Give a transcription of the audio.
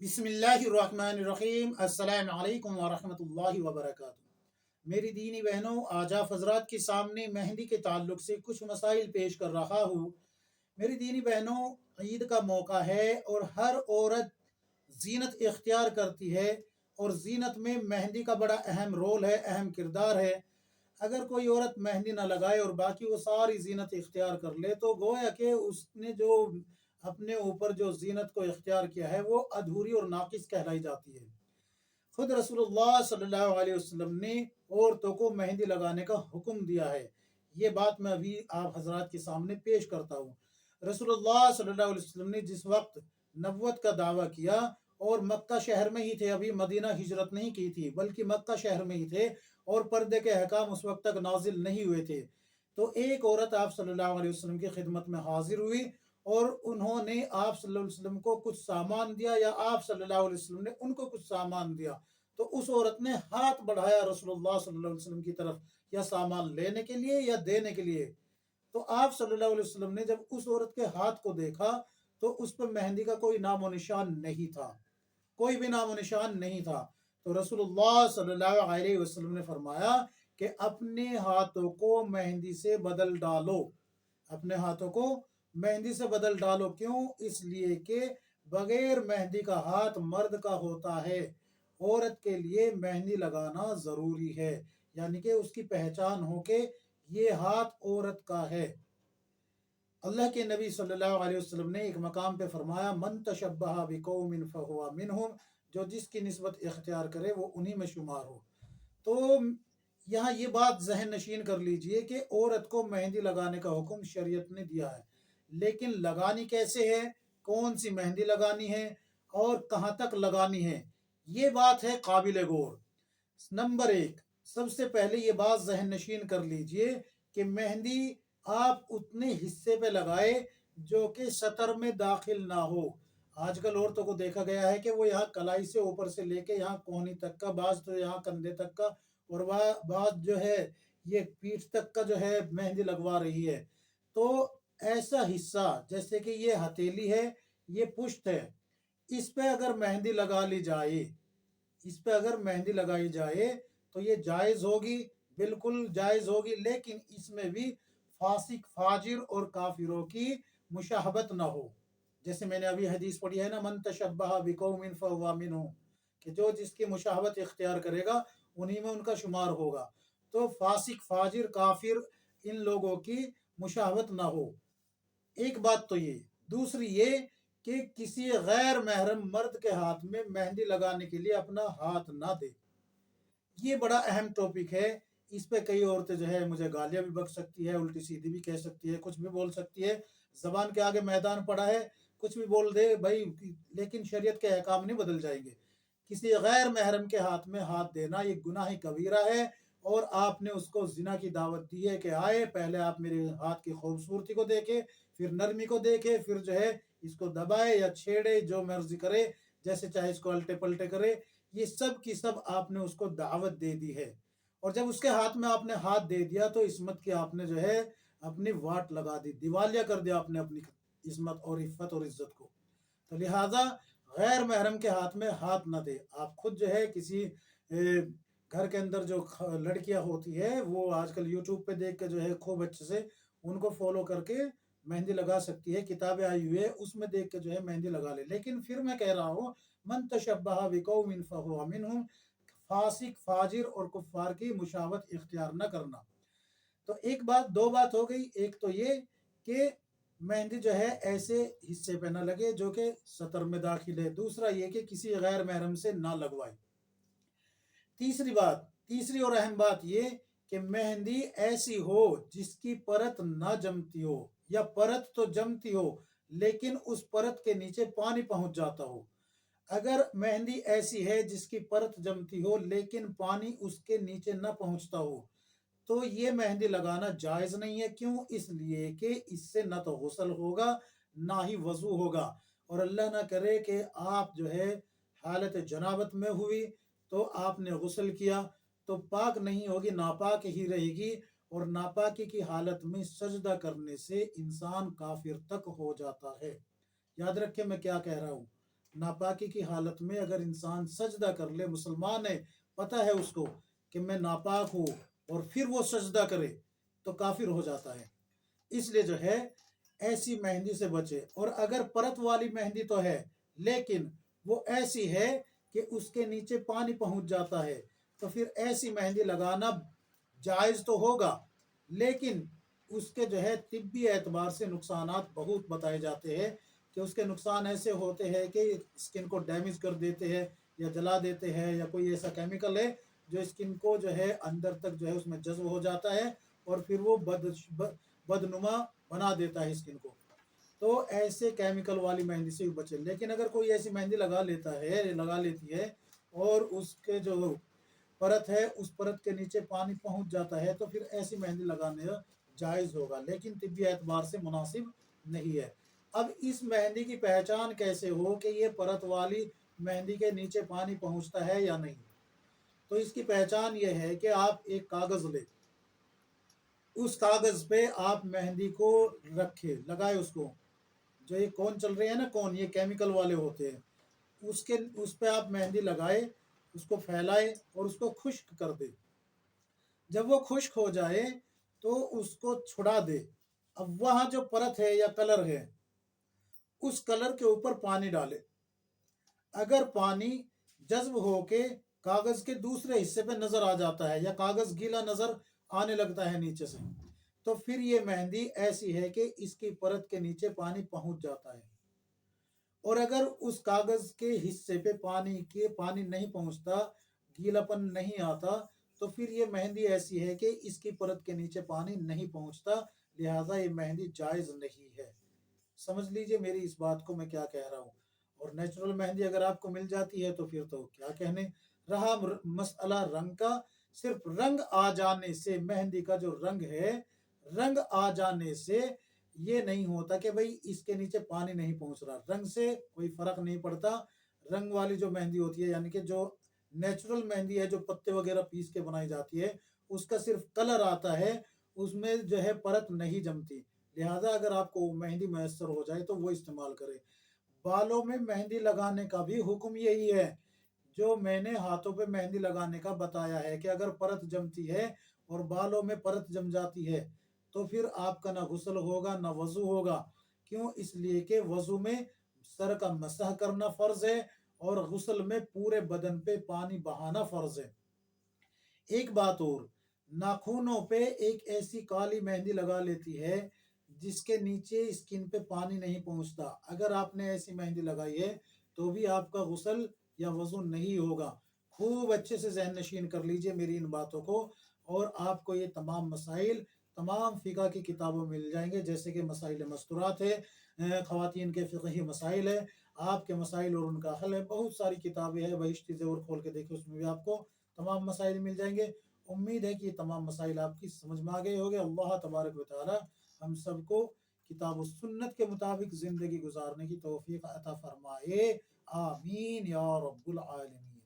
बिस्मिल्लाहिर्रहमानिर्रहीम। अस्सलाम वालेकुम वरहमतुल्लाहि वबरकातुहू। मेरी दीनी बहनों, आज आप हजरात के सामने मेहंदी के ताल्लुक से कुछ मसाइल पेश कर रहा हूँ। मेरी दीनी बहनों, ईद का मौका है और हर औरत जीनत इख्तियार करती है और जीनत में मेहंदी का बड़ा अहम रोल है, अहम किरदार है। अगर कोई औरत मेहंदी ना लगाए और बाकी वो सारी जीनत इख्तियार कर ले तो गोया कि उसने जो अपने ऊपर जो जीनत को इख्तियार किया है वो अधूरी और नाकिस कहलाई जाती है। खुद रसूलुल्लाह सल्लल्लाहु अलैहि वसल्लम ने औरतों को मेहंदी लगाने का हुक्म दिया है। ये बात मैं अभी आप हजरात के सामने पेश करता हूँ। रसूलुल्लाह सल्लल्लाहु अलैहि वसल्लम ने जिस वक्त नबुव्वत का दावा किया और मक्का शहर में ही थे, अभी मदीना हिजरत नहीं की थी बल्कि मक्का शहर में ही थे और पर्दे के अहकाम उस वक्त तक नाजिल नहीं हुए थे, तो एक औरत आप सल्लल्लाहु अलैहि वसल्लम की खिदमत में हाजिर हुई और उन्होंने आप सल्लल्लाहु अलैहि वसल्लम को कुछ सामान दिया या आप सल्लल्लाहु अलैहि वसल्लम ने उनको कुछ सामान दिया। तो उस औरत ने हाथ बढ़ाया रसूलुल्लाह सल्लल्लाहु अलैहि वसल्लम की तरफ, या सामान लेने के लिए या देने के लिए। तो आप सल्लल्लाहु अलैहि वसल्लम ने जब उस औरत के हाथ को देखा तो उस पर मेहंदी का कोई नामो निशान नहीं था, कोई भी नामो निशान नहीं था। तो रसूलुल्लाह सल्लल्लाहु अलैहि वसल्लम ने फरमाया कि अपने हाथों को मेहंदी से बदल डालो, अपने हाथों को मेहंदी से बदल डालो। क्यों? इसलिए कि बगैर मेहंदी का हाथ मर्द का होता है, औरत के लिए मेहंदी लगाना जरूरी है, यानी कि उसकी पहचान हो के ये हाथ औरत का है। अल्लाह के नबी सल्लल्लाहु अलैहि वसल्लम ने एक मकाम पे फरमाया, मन तशब्बह बिकौमिन फहुवा मिनहुम, जो जिसकी निस्बत इख्तियार करे वो उन्हीं में शुमार हो। तो यहाँ ये बात जहन नशीन कर लीजिए कि औरत को मेहंदी लगाने का हुक्म शरीयत ने दिया है, लेकिन लगानी कैसे है, कौन सी मेहंदी लगानी है और कहाँ तक लगानी है, ये बात है काबिल गौर। नंबर एक, सबसे पहले ये बात जहन नशीन कर लीजिए कि मेहंदी आप उतने हिस्से पे लगाए जो कि सतर में दाखिल ना हो। आजकल औरतों को देखा गया है कि वो यहाँ कलाई से ऊपर से लेके यहाँ कोहनी तक का, बाज तो यहाँ कंधे तक का, और वह बाज जो है ये पीठ तक का जो है मेहंदी लगवा रही है। तो ऐसा हिस्सा जैसे कि ये हथेली है, ये पुष्ट है, इस पे अगर मेहंदी लगा ली जाए, इस पे अगर मेहंदी लगाई जाए तो ये जायज होगी, बिल्कुल जायज होगी, लेकिन इसमें भी फासिक फाजिर और काफिरों की मुशाहबत ना हो। जैसे मैंने अभी हदीस पढ़ी है ना, मन तशब्बह बिकौमिन फहुवा मिनहुम, कि जो जिसकी मुशाहबत इख्तियार करेगा उन्हीं में उनका शुमार होगा। तो फासिक फाजिर काफिर इन लोगों की मुशाहबत ना हो, एक बात तो ये। दूसरी ये कि किसी गैर महरम मर्द के हाथ में मेहंदी लगाने के लिए अपना हाथ ना दे। ये बड़ा अहम टॉपिक है। इस पे कई औरतें जो है मुझे गालियां भी बक सकती है, उल्टी सीधी भी कह सकती है, कुछ भी बोल सकती है। जबान के आगे मैदान पड़ा है, कुछ भी बोल दे भाई, लेकिन शरीयत के अहकाम नहीं बदल जाएंगे। किसी गैर महरम के हाथ में हाथ देना ये गुनाह कबीरा है, और आपने उसको जिना की दावत दी है कि आए पहले आप मेरे हाथ की खूबसूरती को देखे, फिर नरमी को देखे, फिर जो है इसको दबाए या छेड़े, जो मर्जी करे, जैसे चाहे इसको अल्टे पलटे करे। ये सब की सब आपने उसको दावत दे दी है, और जब उसके हाथ में आपने हाथ दे दिया तो इस्मत की आपने जो है अपनी वाट लगा दी, दिवालिया कर दिया आपने अपनी इस्मत और इफ़्फ़त और इज्जत को। तो लिहाजा गैर महरम के हाथ में हाथ न दे। आप खुद जो है किसी घर के अंदर जो लड़कियां होती है वो आजकल यूट्यूब पे देख के जो है खूब अच्छे से उनको फॉलो करके मेहंदी लगा सकती है, किताबें आई हुई है उसमें देख के जो है मेहंदी लगा ले। लेकिन फिर मैं कह रहा हूँ, मन तशब्बह बिकौमिन फहुवा मिनहुम, फासिक फाजिर और कुफ्फार की मुशावत इख्तियार न करना। तो एक बात, दो बात हो गई। एक तो ये कि मेहंदी जो है ऐसे हिस्से पे ना लगे जो कि सतर में दाखिल है। दूसरा ये कि किसी गैर महरम से ना लगवाए। तीसरी बात, तीसरी और अहम बात ये कि मेहंदी ऐसी हो जिसकी परत ना जमती हो, या परत तो जमती हो लेकिन उस परत के नीचे पानी पहुंच जाता हो। अगर मेहंदी ऐसी है जिसकी परत जमती हो लेकिन पानी उसके नीचे न पहुंचता हो तो ये मेहंदी लगाना जायज नहीं है। क्यों? इसलिए कि इससे न तो गुस्ल होगा ना ही वजू होगा, और अल्लाह ना करे कि आप जो है हालत जनाबत में हुई तो आपने गुस्ल किया तो पाक नहीं होगी, नापाक ही रहेगी, और नापाकी की हालत में सजदा करने से इंसान काफिर तक हो जाता है। याद रखें मैं क्या कह रहा हूँ। नापाकी की हालत में अगर इंसान सजदा कर ले, मुसलमान है, पता है उसको कि मैं नापाक हूँ, और फिर वो सजदा करे तो काफिर हो जाता है। इसलिए जो है ऐसी मेहंदी से बचे। और अगर परत वाली मेहंदी तो है लेकिन वो ऐसी है कि उसके नीचे पानी पहुंच जाता है, तो फिर ऐसी मेहंदी लगाना जायज़ तो होगा, लेकिन उसके जो है तिब्बी एतबार से नुकसानात बहुत बताए जाते हैं कि उसके नुकसान ऐसे होते हैं कि स्किन को डैमेज कर देते हैं या जला देते हैं, या कोई ऐसा केमिकल है जो स्किन को जो है अंदर तक जो है उसमें जज्ब हो जाता है और फिर वो बदनुमा बना देता है स्किन को। तो ऐसे केमिकल वाली मेहंदी से भी बचे। लेकिन अगर कोई ऐसी मेहंदी लगा लेती है और उसके जो परत है उस परत के नीचे पानी पहुंच जाता है, तो फिर ऐसी मेहंदी लगाने जायज़ होगा, लेकिन तिब्बी एतबार से मुनासिब नहीं है। अब इस मेहंदी की पहचान कैसे हो कि ये परत वाली मेहंदी के नीचे पानी पहुंचता है या नहीं? तो इसकी पहचान ये है कि आप एक कागज़ ले, उस कागज़ पे आप मेहंदी को रखे, लगाए उसको। जो ये कौन चल रहे हैं ना, कौन ये केमिकल वाले होते हैं, उसके उस पे आप मेहंदी लगाए, उसको फैलाए और उसको खुश्क कर दे। जब वो खुश्क हो जाए तो उसको छुड़ा दे। अब वहाँ जो परत है या कलर है, उस कलर के ऊपर पानी डाले। अगर पानी जज्ब होके कागज के दूसरे हिस्से पे नजर आ जाता है या कागज गीला नजर आने लगता है नीचे से, तो फिर ये मेहंदी ऐसी है कि इसकी परत के नीचे पानी पहुंच जाता है। और अगर उस कागज के हिस्से पे पानी नहीं पहुंचता, गीलापन नहीं आता, तो फिर ये मेहंदी ऐसी है कि इसकी परत के नीचे पानी नहीं पहुंचता, लिहाजा ये मेहंदी जायज नहीं है। समझ लीजिए मेरी इस बात को मैं क्या कह रहा हूँ। और नेचुरल मेहंदी अगर आपको मिल जाती है तो फिर तो क्या कहने। रहा मसला रंग का, सिर्फ रंग आ जाने से, मेहंदी का जो रंग है, रंग आ जाने से ये नहीं होता कि भाई इसके नीचे पानी नहीं पहुंच रहा, रंग से कोई फर्क नहीं पड़ता। रंग वाली जो मेहंदी होती है, यानी कि जो नेचुरल मेहंदी है, जो पत्ते वगैरह पीस के बनाई जाती है, उसका सिर्फ कलर आता है, उसमें जो है परत नहीं जमती। लिहाजा अगर आपको मेहंदी मैसर हो जाए तो वो इस्तेमाल करें। बालों में मेहंदी लगाने का भी हुक्म यही है जो मैंने हाथों पे मेहंदी लगाने का बताया है कि अगर परत जमती है और बालों में परत जम जाती है तो फिर आपका ना गुस्ल होगा ना वजू होगा। क्यों? इसलिए कि वजू में सर का मसह करना फर्ज है और गुस्ल में पूरे बदन पे पानी बहाना फर्ज है। एक बात और, नाखूनों पे एक ऐसी काली मेहंदी लगा लेती है जिसके नीचे स्किन पे पानी नहीं पहुंचता। अगर आपने ऐसी मेहंदी लगाई है तो भी आपका गुस्ल या वजू नहीं होगा। खूब अच्छे से ज़हन नशीन कर लीजिए मेरी इन बातों को, और आपको ये तमाम मसाइल तमाम फ़िक़्ह की किताबों में मिल जाएंगे, जैसे कि मसाइल मस्तूरात है, ख़वातीन के फ़िक़ही मसाइल है, आपके मसाइल और उनका हल है। बहुत सारी किताबें हैं, बहिश्ती ज़ेवर खोल के देखिए, उसमें भी आपको तमाम मसाइल मिल जाएंगे। उम्मीद है कि ये तमाम मसाइल आपकी समझ में आ गए होंगे। अल्लाह तबारक व तआला हम सबको किताब और सुन्नत के मुताबिक ज़िंदगी गुजारने की तौफीक अता फरमाए। आमीन या रब्बुल आलमीन।